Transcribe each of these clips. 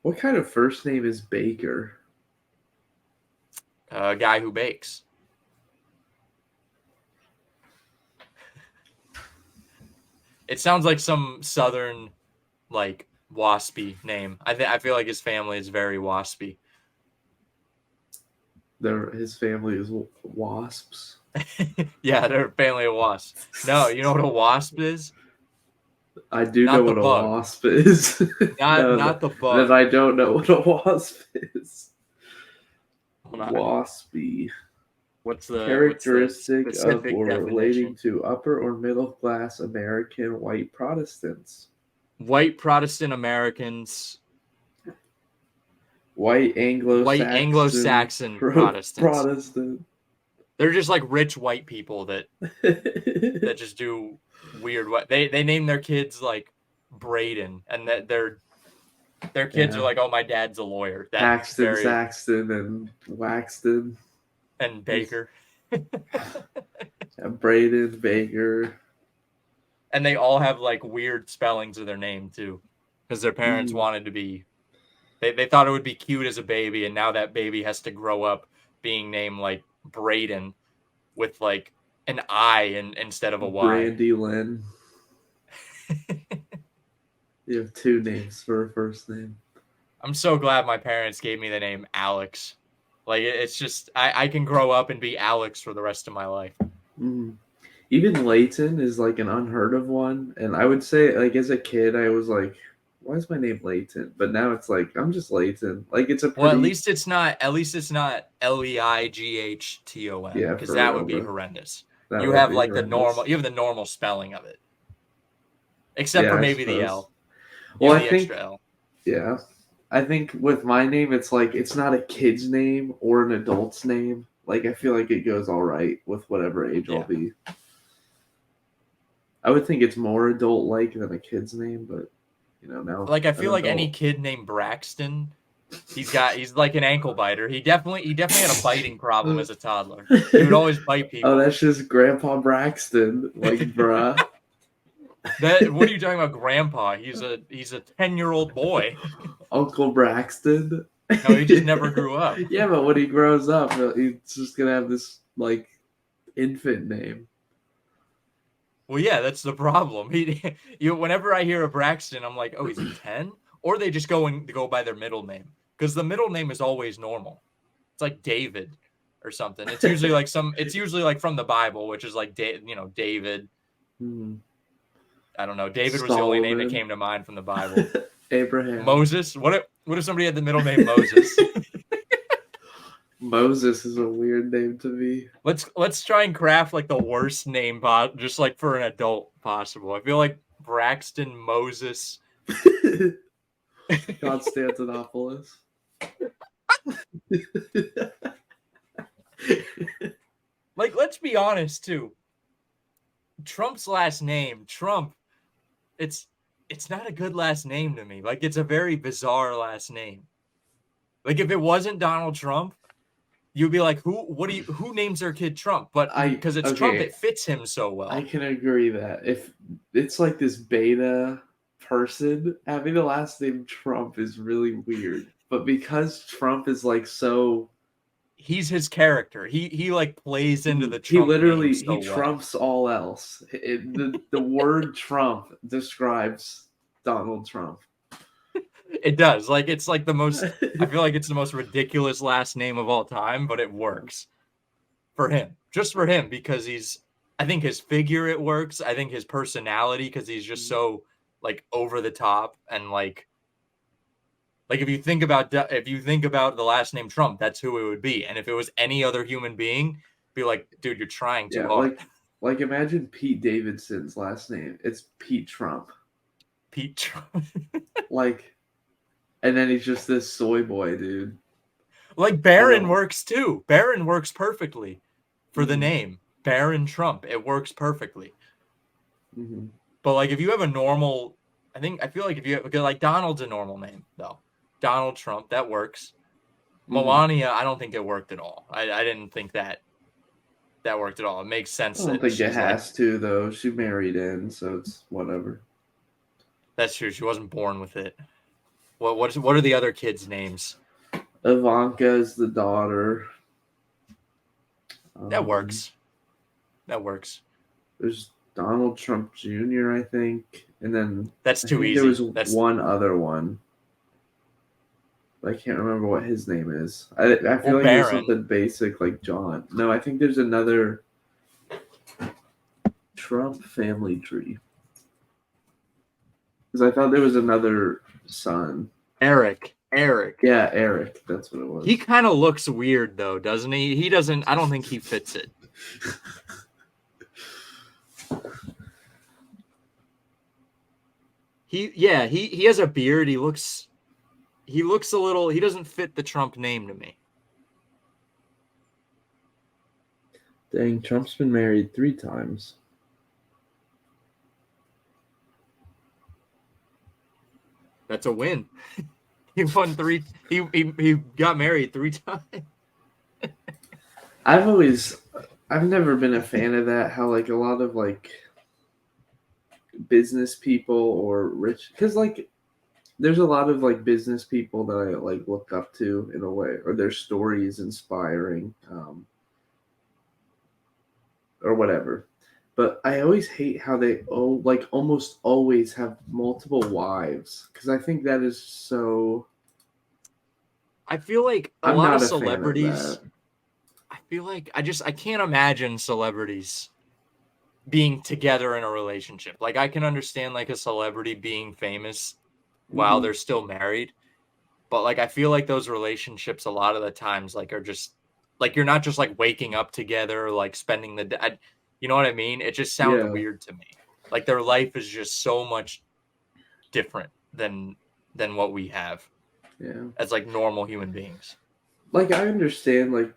What kind of first name is Baker? A guy who bakes. It sounds like some southern, like, waspy name. I feel like his family is very waspy. His family is wasps. Yeah, they're a family of wasps. No, you know what a wasp is? I do know Not the what a bug. wasp is. Not No, not the then bug. I don't know what a wasp is. Hold on. Waspy. What's the Characteristic of specific or relating definition? to upper or middle class American white Protestants. White Protestant Americans, White white Anglo-Saxon Anglo-Saxon Protestants. Protestant. They're just like rich white people that just do weird what they name their kids like Braden, and that their kids are Yeah. like, oh, my dad's a lawyer. That Paxton, very Saxton, and Waxton. and These Baker. Braden, Baker. And they all have like weird spellings of their name too, because their parents Mm. wanted to be. They thought it would be cute as a baby, and now that baby has to grow up being named like Braden with like an I instead of a Y. Brandy Lynn. You have two names for a first name. I'm so glad my parents gave me the name Alex. Like it's just I can grow up and be Alex for the rest of my life. Mm. Even Leighton is like an unheard of one, and I would say like as a kid I was like, why is my name Leighton? But now it's like I'm just Leighton. Like it's a Well, pretty at least it's not Leighton, yeah because for that real, would be bro. horrendous. That You would have be like horrendous. you have the normal spelling of it, except Yeah, for I maybe the suppose. L. You Well, have I the think extra L. yeah, I think with my name it's like it's not a kid's name or an adult's name. Like I feel like it goes all right with whatever age I'll Yeah. be. I would think it's more adult like than a kid's name, but now Like I an feel like any adult. kid named Braxton, he's like an ankle biter. He definitely had a biting problem as a toddler. He would always bite Oh, people. that's just Grandpa Braxton. Like, bruh. That what are you talking about, Grandpa? He's a 10-year-old boy. Uncle Braxton. No, he just never grew up. Yeah, but when he grows up, he's just gonna have this like infant name. Well, yeah, that's the problem. Whenever I hear a Braxton, I'm like, oh, he's a 10, or they just go by their middle name because the middle name is always normal. It's like David or something. It's usually like from the Bible, which is like David. Hmm. I don't know. David was the only name that Solomon. came to mind from the Bible. Abraham. Moses. What if somebody had the middle name Moses? Moses is a weird name to me. Let's try and craft like the worst name just like for an adult possible. I feel like Braxton Moses. Constantinopolis. Like, let's be honest too. Trump's last name, Trump, it's it's not a good last name to me. Like, it's a very bizarre last name. Like, if it wasn't Donald Trump, you'd be like, who names their kid Trump? But I because it's Trump, okay. it fits him so I well. can agree that if it's like this beta person, having the last name Trump is really weird. But because Trump is like so, He's his character. He like plays into the he Trump name literally he so well. trumps all else. The word Trump describes Donald Trump. It does. Like, it's like the most. I feel like it's the most ridiculous last name of all time, but it works for him, just for him, because he's. I think his figure it works. I think his personality, because he's just so like over the top, and like if you think about the last name Trump, that's who it would be. And if it was any other human being, be like, dude, you're trying too Yeah, hard. like imagine Pete Davidson's last name. It's Pete Trump. Pete Trump. Like, and then he's just this soy boy, dude. Like I Barron don't. works too. Barron works perfectly for the Mm-hmm, name. Barron Trump. It works perfectly. mm-hmm, But like if you have a normal, I feel like if you have, like Donald's a normal name though. Donald Trump, that works. mm-hmm. Melania, I don't think it worked at all. I didn't think that worked at all. It makes I sense don't that think it she's like, has to though. She married in, so it's whatever. that's true. She wasn't born with it. What are the other kids' names? Ivanka is the daughter. That Um, works. That works. there's Donald Trump Jr., I think, and then That's I too think there was easy. That's one other one. I can't remember what his name is. I well, feel like it was Baron. something basic like John. No, I think there's another Trump family tree. Because I thought there was another son. Eric. Eric. Yeah, Eric. That's what it He was. kind of looks weird though, doesn't he? He doesn't. I don't think he fits it. He has a beard. He looks a little. He doesn't fit the Trump name to me. Dang, Trump's been married 3 times. That's a win. He won 3. He got married 3 times. I've never been a fan of that. How like a lot of like business people or rich, because like there's a lot of like business people that I like look up to in a way, or their story is inspiring, or whatever. But I always hate how they like almost always have multiple wives because I think that is so. I feel like a I'm lot of not a fan of celebrities. that. I feel like I can't imagine celebrities being together in a relationship. Like I can understand like a celebrity being famous while Mm-hmm. they're still married, but like I feel like those relationships a lot of the times like are just like you're not just like waking up together, like spending the day. You know what I mean? It just sounds Yeah, weird to me. Like their life is just so much different than what we have yeah. as like normal human beings. Like I understand like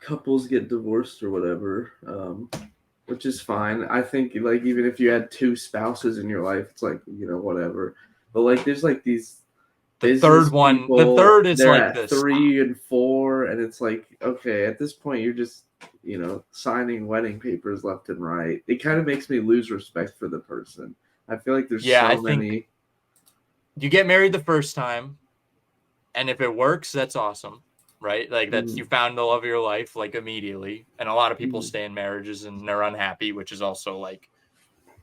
couples get divorced or whatever, which is fine. I think like even if you had 2 spouses in your life, it's like whatever. But like there's like these business The people, third is they're like at the stop. 3 and 4, and it's like okay, at this point you're just signing wedding papers left and right. It kind of makes me lose respect for the person. I feel like there's Yeah, I so think many. you get married the first time, and if it works, that's awesome, right? Like that's Mm, you found the love of your life like immediately. And a lot of people mm, stay in marriages and they're unhappy, which is also like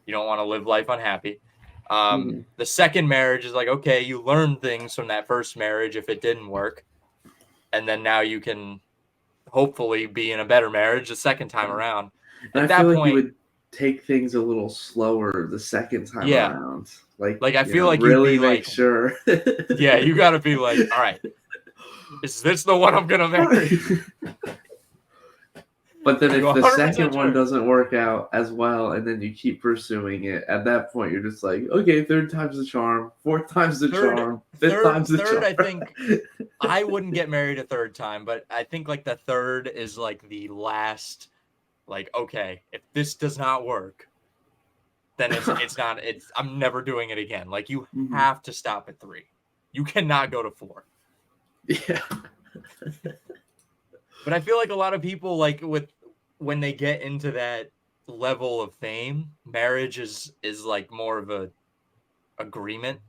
you don't want to live life unhappy. mm, The second marriage is like okay, you learn things from that first marriage if it didn't work, and then now you can hopefully be in a better marriage the second time yeah. around. And I At feel that like you point, would take things a little slower the second time yeah, around. Like, like I feel like you'd really be make like, sure. yeah, you got to be like, all right, is this the one I'm gonna marry? But then Are you if the 100% second one sure? doesn't work out as well and then you keep pursuing it, at that point you're just like, okay, third time's the charm, fourth time's the Third, charm, fifth time's the third. charm. I think I wouldn't get married a third time, but I think like the third is like the last. Like, okay, if this does not work, then it's not. It's I'm never doing it again. Like you Mhm. have to stop at 3. You cannot go to 4. Yeah. But I feel like a lot of people like with when they get into that level of fame, marriage is like more of a agreement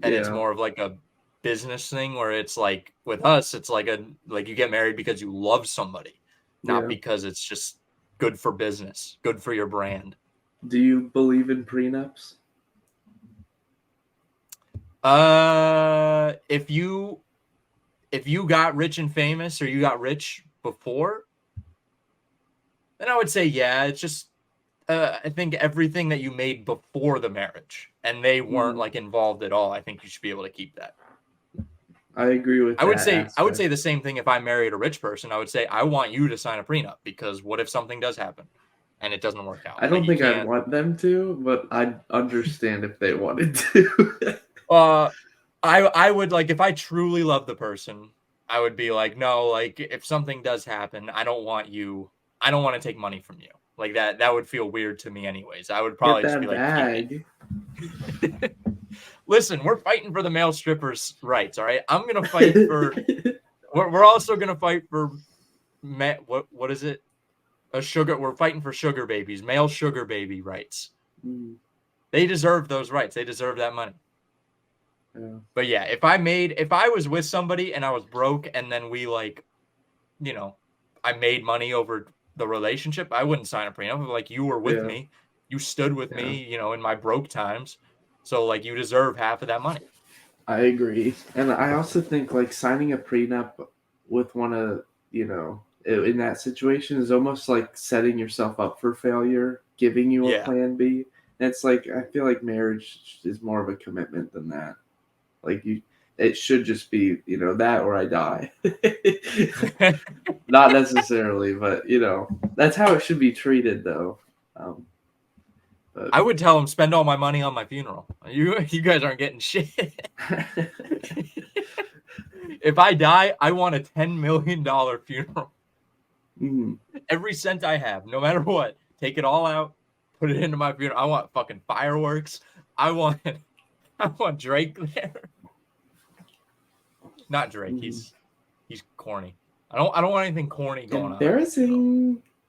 and it's Yeah. more of like a business thing where it's like with us it's like a like you get married because you love somebody, not Yeah. because it's just good for business, good for your brand. Do you believe in prenups? If you got rich and famous or you got rich before, then I would say yeah, it's just I think everything that you made before the marriage and they weren't Mhm. like involved at all, I think you should be able to keep that. I agree with that I would say aspect. the same thing if I married a rich person. I would say I want you to sign a prenup because what if something does happen and it doesn't work out? I Like don't you think I'd can't. want them to, but I'd understand if they wanted to. Uh, I would like if I truly love the person, I would be like, no, like if something does happen, I don't want you. I don't want to take money from you. Like that would feel weird to me anyways. I would Get probably just be that like, keep bag. it. Listen, we're fighting for the male strippers' rights. All right, I'm gonna fight for. We're also gonna fight for. What is it? A sugar. We're fighting for sugar babies, male sugar baby rights. Mm. They deserve those rights. They deserve that money. Yeah. But yeah, if I was with somebody and I was broke and then we like, you know, I made money over the relationship, I wouldn't sign a prenup. Like, you were with Yeah. me, you stood with Yeah. me, in my broke times. So like, you deserve half of that money. I agree. And I also think like signing a prenup with one of, in that situation is almost like setting yourself up for failure, giving you a Yeah. plan B. And it's like I feel like marriage is more of a commitment than that. Like it should just be, that or I die. Not necessarily, but that's how it should be treated though. Um, but I would tell him, spend all my money on my funeral. You guys aren't getting shit. If I die, I want a $10 million funeral. mhm. Every cent I have, no matter what, take it all out, put it into my funeral. I want fucking fireworks. I want I want Drake there. Not Drake. Mhm. He's corny. I don't want anything corny going on at my funeral. Embarrassing.